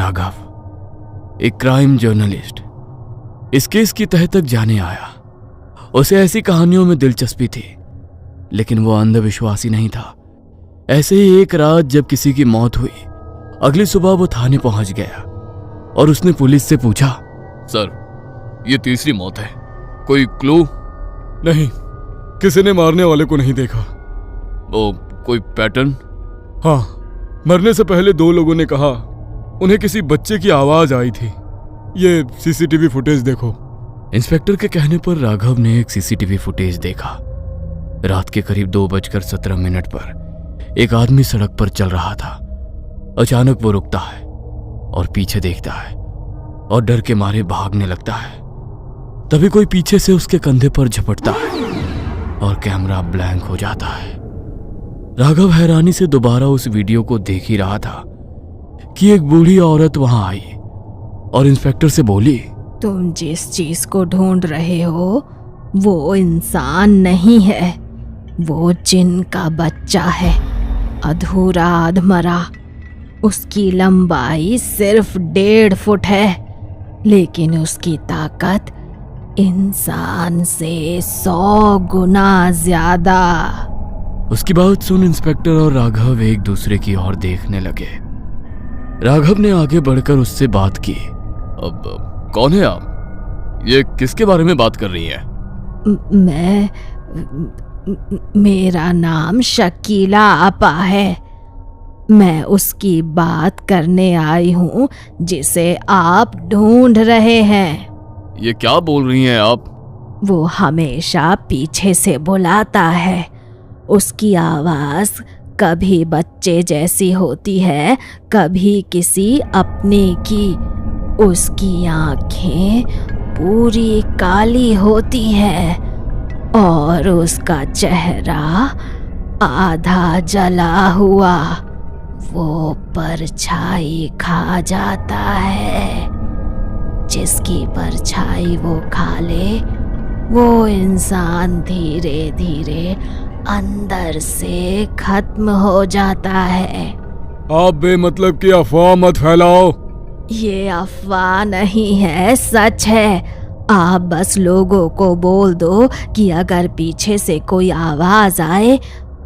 राघव एक crime journalist इस case की तह तक जाने आया। उसे ऐसी कहानियों में दिलचस्पी थी, लेकिन वो अंधविश्वासी नहीं था। ऐसे ही एक रात जब किसी की मौत हुई, अगली सुबह वो थाने पहुंच गया और उसने पुलिस से पूछा, सर, ये तीसरी मौत है, कोई क्लू? नहीं, किसी ने मारने वाले को नहीं देखा। वो कोई पैटर्न? हाँ, मरने से पहले 2 लोगों ने कहा उन्हें किसी बच्चे की आवाज आई थी। ये सीसीटीवी फुटेज देखो। इंस्पेक्टर के कहने पर राघव ने एक सीसीटीवी फुटेज देखा। रात के करीब 2:17 पर एक आदमी सड़क पर चल रहा था। अचानक वो रुकता है और पीछे देखता है और डर के मारे भागने लगता है। तभी कोई पीछे से उसके कंधे पर झपटता है और कैमरा ब्लैंक हो जाता है। राघव हैरानी से दोबारा उस वीडियो को देख ही रहा था कि एक बूढ़ी औरत वहां आई और इंस्पेक्टर से बोली, तुम जिस चीज को ढूंढ रहे हो वो इंसान नहीं है, वो जिन का बच्चा है, अधूरा अधमरा। उसकी लंबाई सिर्फ 1.5 फुट है, लेकिन उसकी ताकत इंसान से 100 गुना ज्यादा। उसकी बात सुन इंस्पेक्टर और राघव एक दूसरे की ओर देखने लगे। राघव ने आगे बढ़कर उससे बात की। अब कौन है आप? ये किसके बारे में बात कर रही है? मेरा नाम शकीला आपा है। मैं उसकी बात करने आई हूँ जिसे आप ढूंढ रहे हैं। ये क्या बोल रही हैं आप? वो हमेशा पीछे से बुलाता है। उसकी आवाज कभी बच्चे जैसी होती है, कभी किसी अपने की। उसकी आंखें पूरी काली होती है और उसका चेहरा आधा जला हुआ। वो परछाई खा जाता है। जिसकी परछाई वो खा ले, वो इंसान धीरे धीरे अंदर से खत्म हो जाता है। आप बेमतलब की अफवाह मत फैलाओ। ये अफवाह नहीं है, सच है। आप बस लोगों को बोल दो कि अगर पीछे से कोई आवाज आए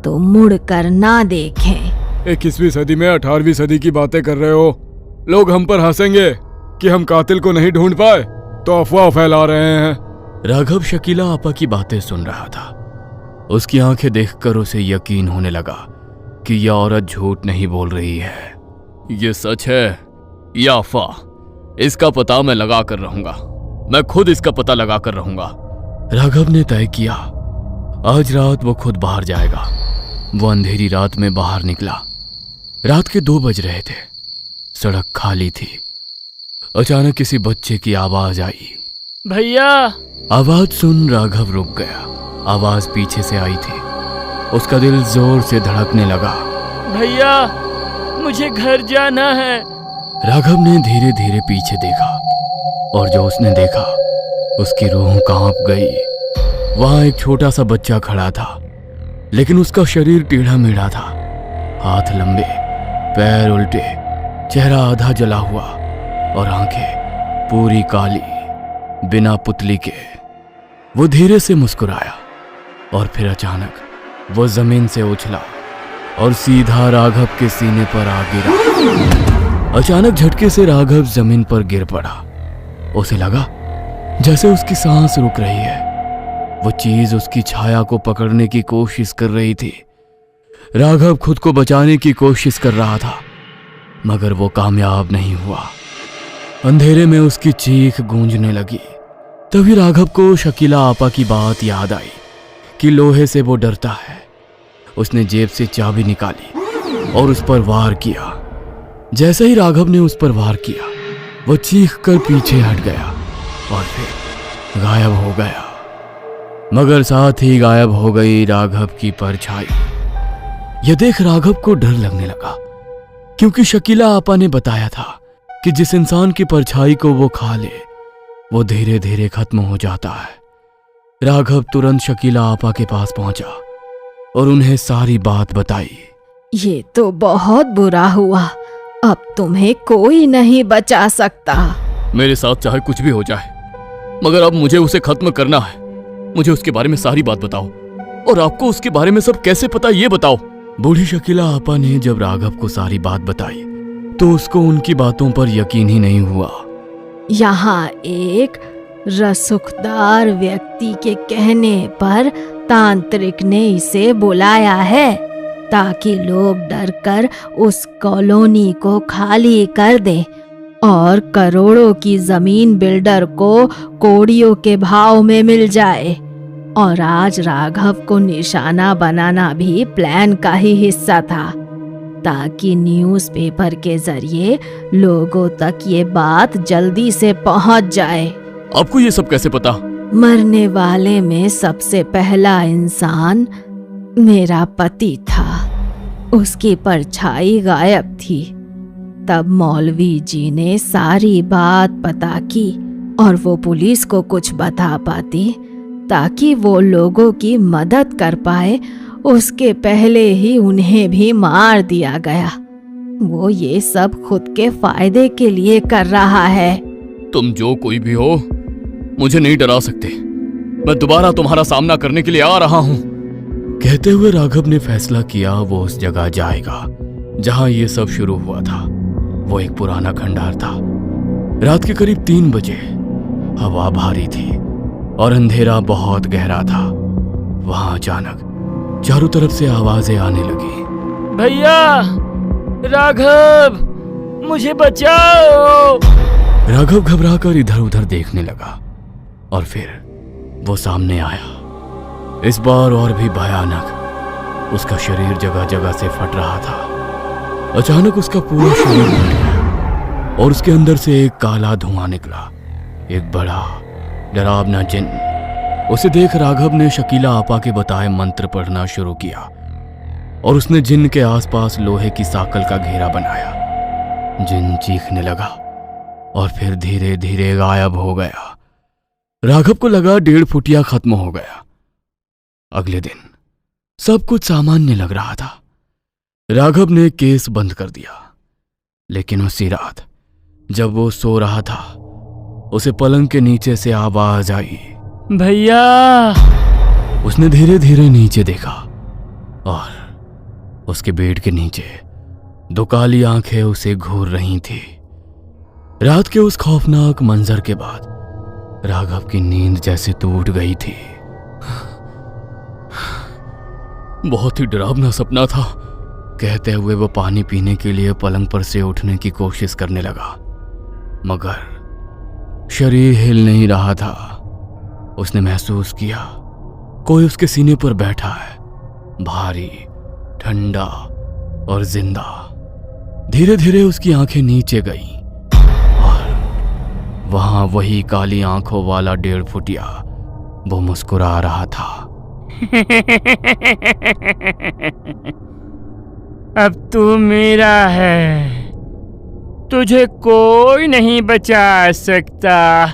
तो मुड़ कर ना देखें। 21वीं सदी में 18वीं सदी की बातें कर रहे हो। लोग हम पर हंसेंगे कि हम कातिल को नहीं ढूंढ पाए, तो अफवाह फैला रहे हैं। राघव शकीला आपा की बातें सुन रहा था। उसकी आंखें देखकर उसे यकीन होने लगा कि यह औरत झूठ नहीं बोल रही है। ये सच है या अफवाह? इसका पता मैं लगा कर रहूंगा। मैं खुद इसका पता लगा कर रहूंगा। राघव ने तय किया, आज रात वो खुद बाहर जाएगा। वो अंधेरी रात में बाहर निकला। रात के 2 बज रहे थे। सड़क खाली थी। अचानक किसी बच्चे की आवाज आई, भैया। आवाज सुन राघव रुक गया। आवाज पीछे से आई थी। उसका दिल जोर से धड़कने लगा। भैया, मुझे घर जाना है। राघव ने धीरे धीरे पीछे देखा और जो उसने देखा उसकी रूह कांप गई। वहां एक छोटा सा बच्चा खड़ा था, लेकिन उसका शरीर टेढ़ा मेढ़ा था। हाथ लंबे, पैर उल्टे, चेहरा आधा जला हुआ और आंखें पूरी काली, बिना पुतली के। वो धीरे से मुस्कुराया और फिर अचानक वो जमीन से उछला और सीधा राघव के सीने पर आ गिरा। अचानक झटके से राघव जमीन पर गिर पड़ा। उसे लगा जैसे उसकी सांस रुक रही है। वो चीज उसकी छाया को पकड़ने की कोशिश कर रही थी। राघव खुद को बचाने की कोशिश कर रहा था, मगर वो कामयाब नहीं हुआ। अंधेरे में उसकी चीख गूंजने लगी। तभी राघव को शकीला आपा की बात याद आई कि लोहे से वो डरता है। उसने जेब से चाबी निकाली और उस पर वार किया। जैसे ही राघव ने उस पर वार किया, वो चीख कर पीछे हट गया और फिर गायब हो गया। मगर साथ ही गायब हो गई राघव की परछाई। यह देख राघव को डर लगने लगा, क्योंकि शकीला आपा ने बताया था कि जिस इंसान की परछाई को वो खा ले, वो धीरे धीरे खत्म हो जाता है। राघव तुरंत शकीला आपा के पास पहुंचा और उन्हें सारी बात बताई। ये तो बहुत बुरा हुआ। अब तुम्हें कोई नहीं बचा सकता। मेरे साथ चाहे कुछ भी हो जाए, मगर अब मुझे उसे खत्म करना है। मुझे उसके बारे में सारी बात बताओ, और आपको उसके बारे में सब कैसे पता ये बताओ। बूढ़ी शकीला आपा ने जब राघव को सारी बात बताई तो उसको उनकी बातों पर यकीन ही नहीं हुआ। यहाँ एक रसूखदार व्यक्ति के कहने पर तांत्रिक ने इसे बुलाया है ताकि लोग डरकर उस कॉलोनी को खाली कर दें और करोड़ों की जमीन बिल्डर को कोड़ियों के भाव में मिल जाए। और आज राघव को निशाना बनाना भी प्लान का ही हिस्सा था, ताकि न्यूज़पेपर के जरिए लोगों तक ये बात जल्दी से पहुंच जाए। आपको ये सब कैसे पता? मरने वाले में सबसे पहला इंसान मेरा पति था। उसकी परछाई गायब थी। तब मौलवी जी ने सारी बात पता की और वो पुलिस को कुछ बता पाती ताकि वो लोगों की मदद कर पाए। उसके पहले ही उन्हें भी मार दिया गया। वो ये सब खुद के फायदे के लिए कर रहा है। तुम जो कोई भी हो, मुझे नहीं डरा सकते। मैं दोबारा तुम्हारा सामना करने के लिए आ रहा हूँ। कहते हुए राघव ने फैसला किया वो उस जगह जाएगा जहां ये सब शुरू हुआ था। वो एक पुराना खंडहर था। रात के करीब 3 बजे। हवा भारी थी और अंधेरा बहुत गहरा था। वहां अचानक चारों तरफ से आवाजें आने लगी। भैया, राघव, मुझे बचाओ। राघव घबराकर इधर उधर देखने लगा और फिर वो सामने आया। इस बार और भी भयानक। उसका शरीर जगह जगह से फट रहा था। अचानक उसका पूरा शरीर फट गया और उसके अंदर से एक काला धुआं निकला। एक बड़ा डरावना जिन्न। उसे देख राघव ने शकीला आपा के बताए मंत्र पढ़ना शुरू किया और उसने जिन्न के आसपास लोहे की साकल का घेरा बनाया। जिन्न चीखने लगा और फिर धीरे धीरे गायब हो गया। राघव को लगा 1.5 फुटिया खत्म हो गया। अगले दिन सब कुछ सामान्य लग रहा था। राघव ने केस बंद कर दिया। लेकिन उसी रात जब वो सो रहा था, उसे पलंग के नीचे से आवाज आई। भैया। उसने धीरे धीरे नीचे देखा और उसके बेड के नीचे 2 काली आंखें उसे घूर रही थी। रात के उस खौफनाक मंजर के बाद राघव की नींद जैसे टूट गई थी। बहुत ही डरावना सपना था। कहते हुए वो पानी पीने के लिए पलंग पर से उठने की कोशिश करने लगा, मगर शरीर हिल नहीं रहा था। उसने महसूस किया कोई उसके सीने पर बैठा है, भारी, ठंडा और जिंदा। धीरे धीरे उसकी आंखें नीचे गईं और वहां वही काली आंखों वाला 1.5 फुटिया वो मुस्कुरा रहा था। अब तू मेरा है, तुझे कोई नहीं बचा सकता।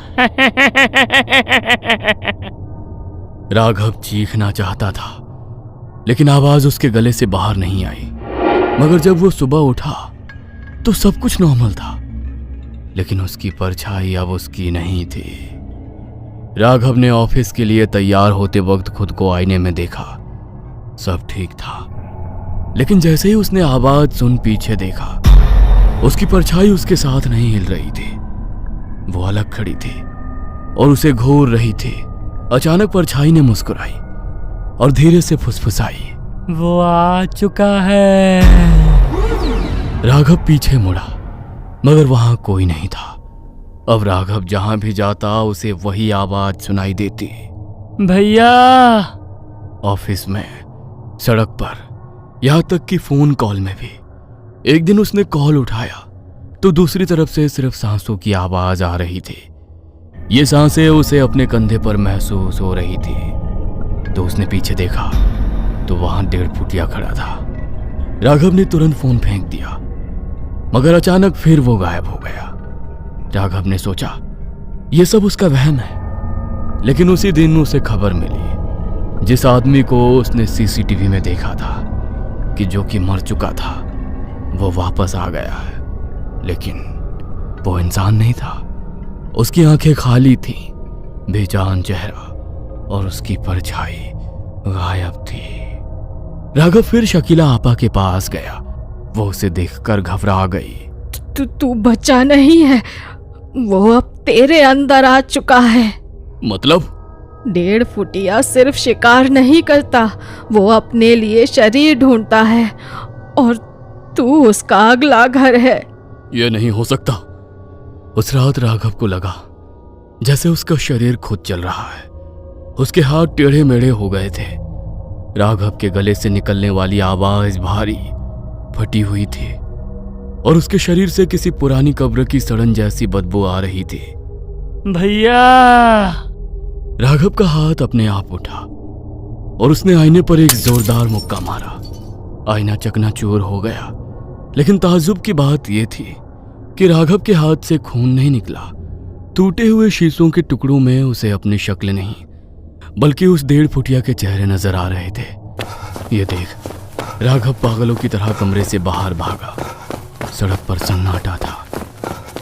राघव चीखना चाहता था, लेकिन आवाज उसके गले से बाहर नहीं आई। मगर जब वो सुबह उठा तो सब कुछ नॉर्मल था, लेकिन उसकी परछाई अब उसकी नहीं थी। राघव ने ऑफिस के लिए तैयार होते वक्त खुद को आईने में देखा। सब ठीक था, लेकिन जैसे ही उसने आवाज सुन पीछे देखा, उसकी परछाई उसके साथ नहीं हिल रही थी। वो अलग खड़ी थी और उसे घूर रही थी। अचानक परछाई ने मुस्कुराई और धीरे से फुसफुसाई, वो आ चुका है। राघव पीछे मुड़ा, मगर वहां कोई नहीं था। अब राघव जहां भी जाता उसे वही आवाज सुनाई देती। भैया। ऑफिस में, सड़क पर, यहां तक कि फोन कॉल में भी। एक दिन उसने कॉल उठाया तो दूसरी तरफ से सिर्फ सांसों की आवाज आ रही थी। ये सांसें उसे अपने कंधे पर महसूस हो रही थी। तो उसने पीछे देखा तो वहां 1.5 फुटिया खड़ा था। राघव ने तुरंत फोन फेंक दिया, मगर अचानक फिर वो गायब हो गया। राघव ने सोचा ये सब उसका वहम है, लेकिन उसी दिन उसे खबर मिली जिस आदमी को उसने सीसीटीवी में देखा था कि जो कि मर चुका था, वो वापस आ गया है। लेकिन वो इंसान नहीं था। उसकी आंखें खाली थीं, बेजान चेहरा और उसकी परछाई गायब थी। राघव फिर शकीला आपा के पास गया। वो उसे देखकर घबरा गई। तू बच्चा नहीं है, वो अब तेरे अंदर आ चुका है। मतलब? 1.5 फुटिया सिर्फ शिकार नहीं करता, वो अपने लिए शरीर ढूंढता है और तू उसका अगला घर है। यह नहीं हो सकता। उस रात राघव को लगा जैसे उसका शरीर खुद चल रहा है। उसके हाथ टेढ़े मेढ़े हो गए थे। राघव के गले से निकलने वाली आवाज भारी फटी हुई थी और उसके शरीर से किसी पुरानी कब्र की सड़न जैसी बदबू आ रही थी। भैया। राघव का हाथ अपने आप उठा और उसने आईने पर एक जोरदार मुक्का मारा। आईना चकनाचूर हो गया, लेकिन ताज्जुब की बात यह थी कि राघव के हाथ से खून नहीं निकला। टूटे हुए शीशों के टुकड़ों में उसे अपनी शक्ल नहीं, बल्कि उस 1.5 फुटिया के चेहरे नजर आ रहे थे। ये देख राघव पागलों की तरह कमरे से बाहर भागा। सड़क पर सन्नाटा था,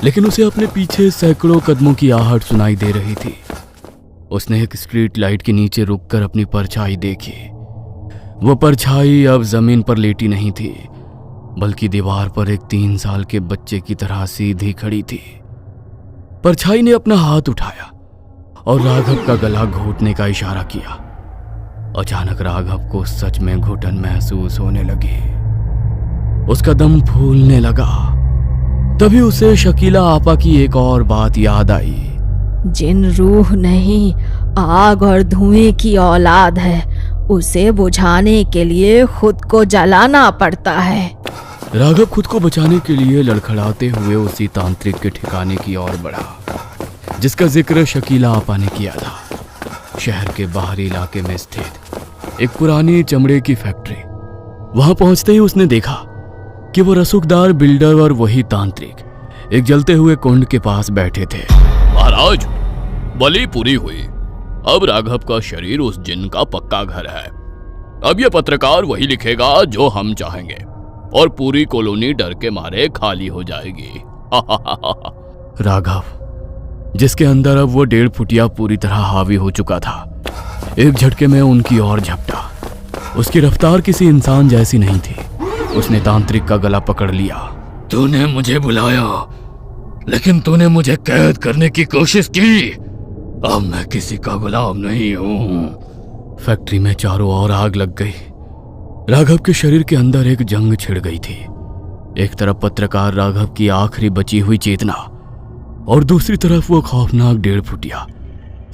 लेकिन उसे अपने पीछे सैकड़ों कदमों की आहट सुनाई दे रही थी। उसने एक स्ट्रीट लाइट के नीचे रुककर अपनी परछाई देखी। वो परछाई अब जमीन पर लेटी नहीं थी, बल्कि दीवार पर एक 3 साल के बच्चे की तरह सीधी खड़ी थी। परछाई ने अपना हाथ उठाया और राघव का गला घोटने का इशारा किया। अचानक राघव को सच में घुटन महसूस होने लगी। उसका दम फूलने लगा। तभी उसे शकीला आपा की एक और बात याद आई। जिन रूह नहीं, आग और धुएं की औलाद है, उसे बुझाने के लिए खुद को जलाना पड़ता है। राघव खुद को बचाने के लिए लड़खड़ाते हुए उसी तांत्रिक के ठिकाने की ओर बढ़ा जिसका जिक्र शकीला आपा ने किया था। शहर के बाहरी इलाके में स्थित एक पुरानी चमड़े की फैक्ट्री। वहां पहुंचते ही उसने देखा कि वो रसूखदार बिल्डर और वही तांत्रिक एक जलते हुए कुंड के पास बैठे थे। महाराज, बलि पूरी हुई। अब राघव का शरीर उस जिन का पक्का घर है। अब ये पत्रकार वही लिखेगा जो हम चाहेंगे और पूरी कॉलोनी डर के मारे खाली हो जाएगी। राघव, जिसके अंदर अब वो 1.5 फुटिया पूरी तरह हावी हो चुका था, एक झटके में उनकी ओर झपटा। उसकी रफ्तार किसी इंसान जैसी नहीं थी। उसने तांत्रिक का गला पकड़ लिया। तूने मुझे बुलाया, लेकिन तूने मुझे कैद करने की कोशिश की। अब मैं किसी का गुलाम नहीं हूं। फैक्ट्री में चारों ओर आग लग गई। राघव के शरीर के अंदर एक जंग छिड़ गई थी। एक तरफ पत्रकार राघव की आखिरी बची हुई चेतना और दूसरी तरफ वो खौफनाक 1.5 फुटिया।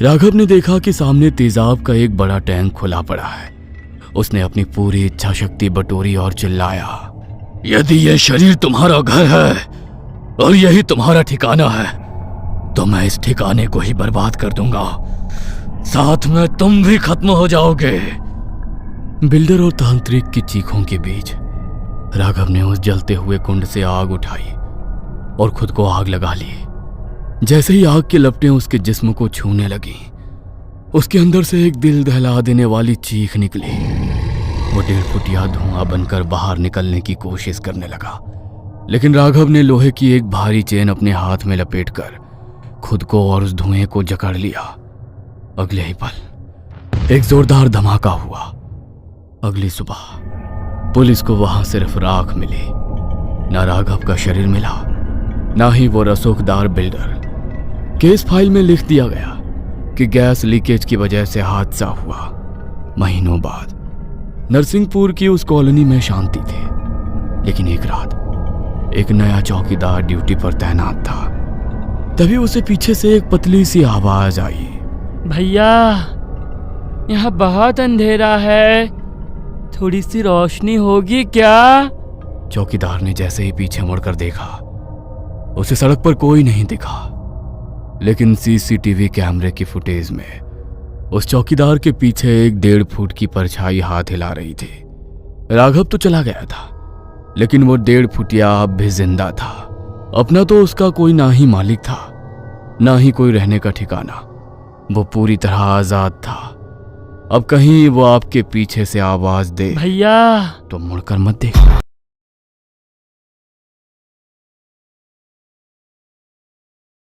राघव ने देखा कि सामने तेजाब का एक बड़ा टैंक खुला पड़ा है। उसने अपनी पूरी इच्छा शक्ति बटोरी और चिल्लाया, यदि यह शरीर तुम्हारा घर है और यही तुम्हारा ठिकाना है, तो मैं इस ठिकाने को ही बर्बाद कर दूंगा। साथ में तुम भी खत्म हो जाओगे। बिल्डर और तांत्रिक की चीखों के बीच राघव ने उस जलते हुए कुंड से आग उठाई और खुद को आग लगा ली। जैसे ही आग की लपटें उसके जिस्म को छूने लगी, उसके अंदर से एक दिल दहला देने वाली चीख निकली। वो 1.5 फुटिया धुआं बनकर बाहर निकलने की कोशिश करने लगा, लेकिन राघव ने लोहे की एक भारी चेन अपने हाथ में लपेटकर खुद को और उस धुएं को जकड़ लिया। अगले ही पल एक जोरदार धमाका हुआ। अगली सुबह पुलिस को वहां सिर्फ राख मिली। ना राघव का शरीर मिला, ना ही वो रसूखदार बिल्डर। केस फाइल में लिख दिया गया कि गैस लीकेज की वजह से हादसा हुआ। महीनों बाद नरसिंहपुर की उस कॉलोनी में शांति थी, लेकिन एक रात एक नया चौकीदार ड्यूटी पर तैनात था। तभी उसे पीछे से एक पतली सी आवाज आई। भैया, यहाँ बहुत अंधेरा है, थोड़ी सी रोशनी होगी क्या? चौकीदार ने जैसे ही पीछे मुड़कर देखा, उसे सड़क पर कोई नहीं दिखा, लेकिन सीसीटीवी कैमरे की फुटेज में उस चौकीदार के पीछे एक 1.5 फुट की परछाई हाथ हिला रही थी। राघव तो चला गया था, लेकिन वो 1.5 फुटिया अब भी जिंदा था। अपना तो उसका कोई ना ही मालिक था, ना ही कोई रहने का ठिकाना। वो पूरी तरह आजाद था। अब कहीं वो आपके पीछे से आवाज दे भैया तो मुड़कर मत देखना।